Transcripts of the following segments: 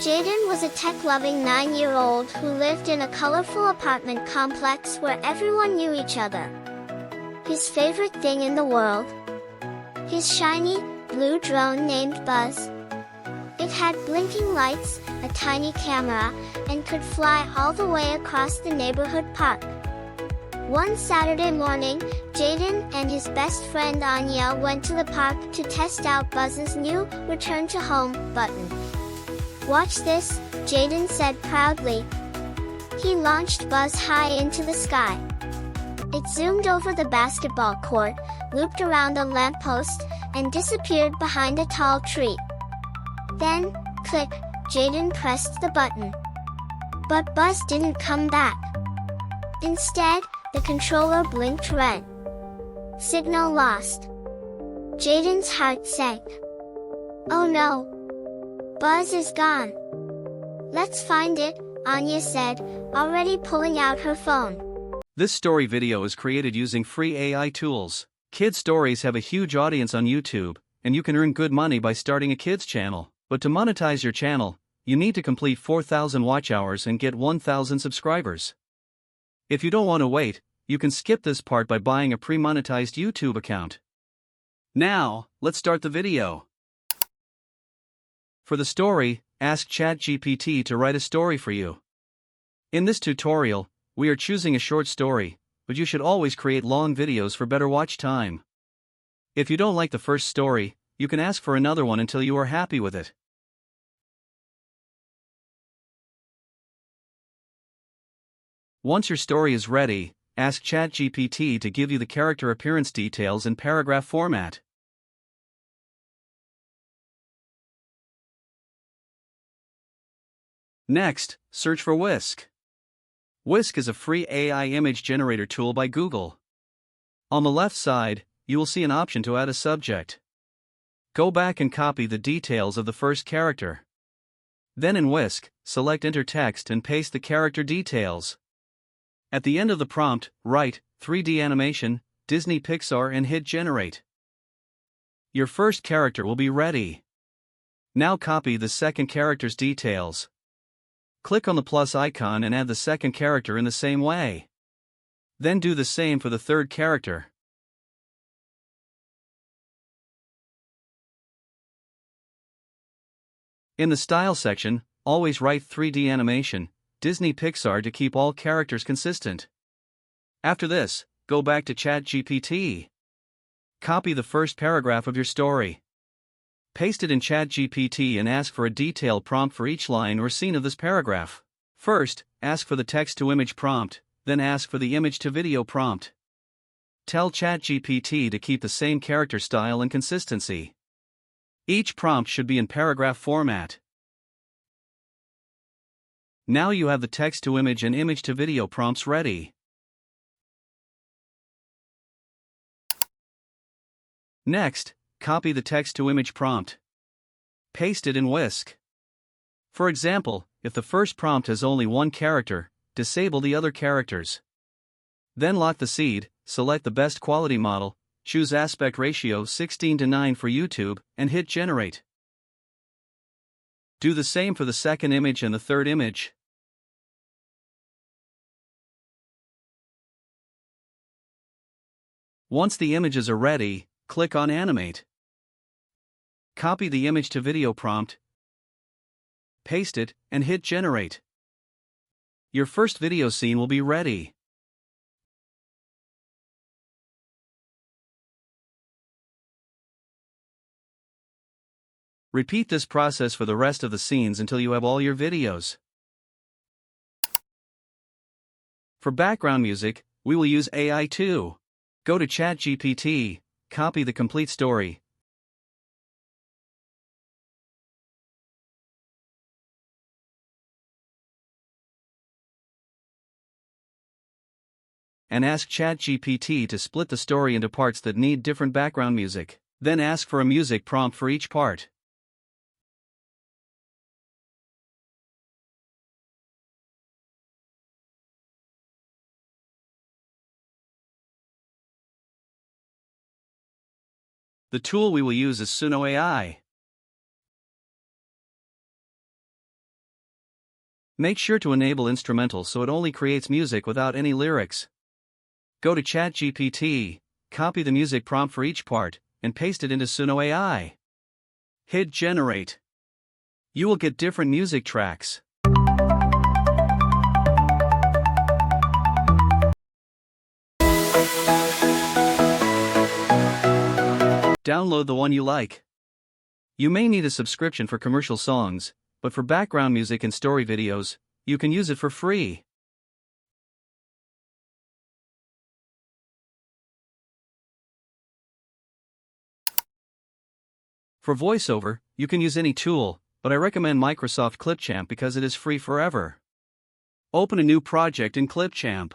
Jaden was a tech-loving 9-year-old who lived in a colorful apartment complex where everyone knew each other. His favorite thing in the world? His shiny, blue drone named Buzz. It had blinking lights, a tiny camera, and could fly all the way across the neighborhood park. One Saturday morning, Jaden and his best friend Anya went to the park to test out Buzz's new Return to Home button. "Watch this," Jaden said proudly. He launched Buzz high into the sky. It zoomed over the basketball court, looped around a lamppost, and disappeared behind a tall tree. Then, click, Jaden pressed the button. But Buzz didn't come back. Instead, the controller blinked red. Signal lost. Jaden's heart sank. "Oh no! Buzz is gone." "Let's find it," Anya said, already pulling out her phone. This story video is created using free AI tools. Kids' stories have a huge audience on YouTube, and you can earn good money by starting a kids channel. But to monetize your channel, you need to complete 4,000 watch hours and get 1,000 subscribers. If you don't want to wait, you can skip this part by buying a pre-monetized YouTube account. Now, let's start the video. For the story, ask ChatGPT to write a story for you. In this tutorial, we are choosing a short story, but you should always create long videos for better watch time. If you don't like the first story, you can ask for another one until you are happy with it. Once your story is ready, ask ChatGPT to give you the character appearance details in paragraph format. Next, search for Whisk. Whisk is a free AI image generator tool by Google. On the left side, you will see an option to add a subject. Go back and copy the details of the first character. Then in Whisk, select Enter Text and paste the character details. At the end of the prompt, write 3D animation, Disney Pixar and hit Generate. Your first character will be ready. Now copy the second character's details. Click on the plus icon and add the second character in the same way. Then do the same for the third character. In the Style section, always write 3D animation, Disney Pixar to keep all characters consistent. After this, go back to ChatGPT. Copy the first paragraph of your story. Paste it in ChatGPT and ask for a detailed prompt for each line or scene of this paragraph. First, ask for the text-to-image prompt, then ask for the image-to-video prompt. Tell ChatGPT to keep the same character style and consistency. Each prompt should be in paragraph format. Now you have the text-to-image and image-to-video prompts ready. Next, copy the text-to-image prompt. Paste it in Whisk. For example, if the first prompt has only one character, disable the other characters. Then lock the seed, select the best quality model, choose aspect ratio 16:9 for YouTube, and hit Generate. Do the same for the second image and the third image. Once the images are ready, click on Animate. Copy the image-to-video prompt, paste it, and hit Generate. Your first video scene will be ready. Repeat this process for the rest of the scenes until you have all your videos. For background music, we will use AI too. Go to ChatGPT, copy the complete story, and ask ChatGPT to split the story into parts that need different background music. Then ask for a music prompt for each part. The tool we will use is Suno AI. Make sure to enable instrumental so it only creates music without any lyrics. Go to ChatGPT, copy the music prompt for each part, and paste it into Suno AI. Hit generate. You will get different music tracks. Download the one you like. You may need a subscription for commercial songs, but for background music and story videos, you can use it for free. For voiceover, you can use any tool, but I recommend Microsoft Clipchamp because it is free forever. Open a new project in Clipchamp.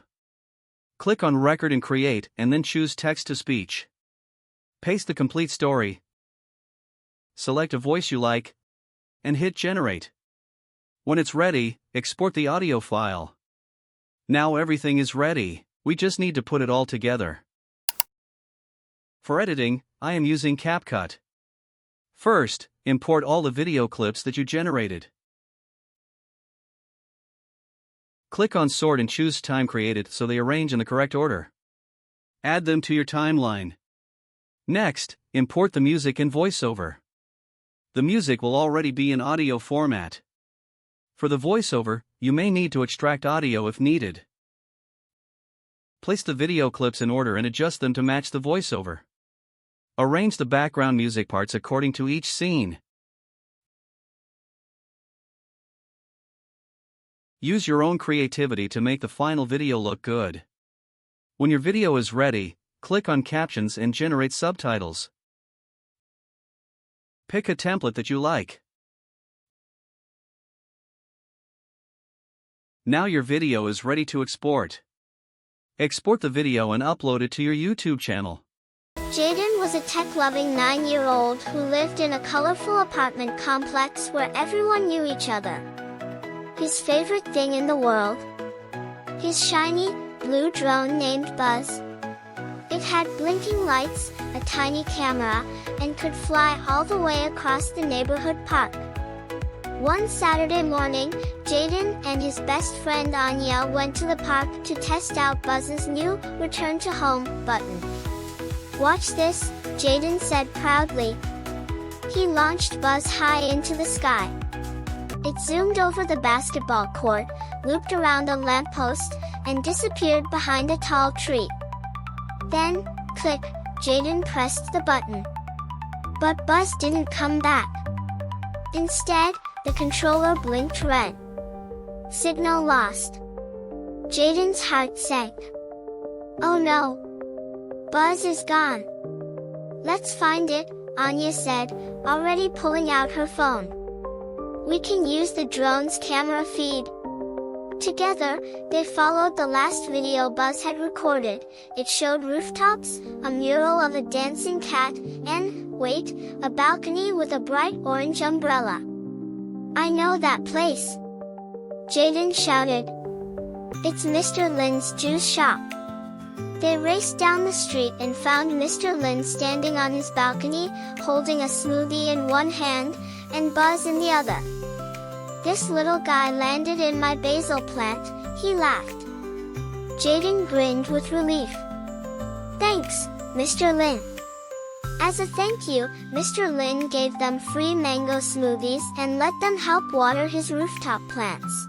Click on Record and Create, and then choose Text-to-Speech. Paste the complete story. Select a voice you like, and hit Generate. When it's ready, export the audio file. Now everything is ready, we just need to put it all together. For editing, I am using CapCut. First, import all the video clips that you generated. Click on Sort and choose Time Created so they arrange in the correct order. Add them to your timeline. Next, import the music in VoiceOver. The music will already be in audio format. For the VoiceOver, you may need to extract audio if needed. Place the video clips in order and adjust them to match the VoiceOver. Arrange the background music parts according to each scene. Use your own creativity to make the final video look good. When your video is ready, click on Captions and generate subtitles. Pick a template that you like. Now your video is ready to export. Export the video and upload it to your YouTube channel. Jaden was a tech-loving 9-year-old who lived in a colorful apartment complex where everyone knew each other. His favorite thing in the world? His shiny, blue drone named Buzz. It had blinking lights, a tiny camera, and could fly all the way across the neighborhood park. One Saturday morning, Jaden and his best friend Anya went to the park to test out Buzz's new Return to Home button. "Watch this," Jaden said proudly. He launched Buzz high into the sky. It zoomed over the basketball court, looped around a lamppost, and disappeared behind a tall tree. Then, click, Jaden pressed the button. But Buzz didn't come back. Instead, the controller blinked red. Signal lost. Jaden's heart sank. "Oh no! Buzz is gone." "Let's find it," Anya said, already pulling out her phone. "We can use the drone's camera feed." Together, they followed the last video Buzz had recorded. It showed rooftops, a mural of a dancing cat, and, wait, a balcony with a bright orange umbrella. "I know that place!" Jaden shouted. "It's Mr. Lin's juice shop." They raced down the street and found Mr. Lin standing on his balcony, holding a smoothie in one hand, and Buzz in the other. "This little guy landed in my basil plant," he laughed. Jaden grinned with relief. "Thanks, Mr. Lin." As a thank you, Mr. Lin gave them free mango smoothies and let them help water his rooftop plants.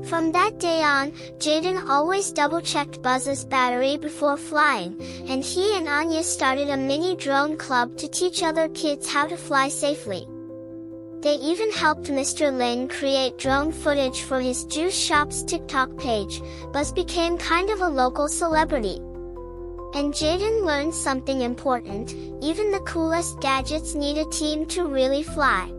From that day on, Jaden always double-checked Buzz's battery before flying, and he and Anya started a mini drone club to teach other kids how to fly safely. They even helped Mr. Lin create drone footage for his juice shop's TikTok page. Buzz became kind of a local celebrity. And Jaden learned something important: even the coolest gadgets need a team to really fly.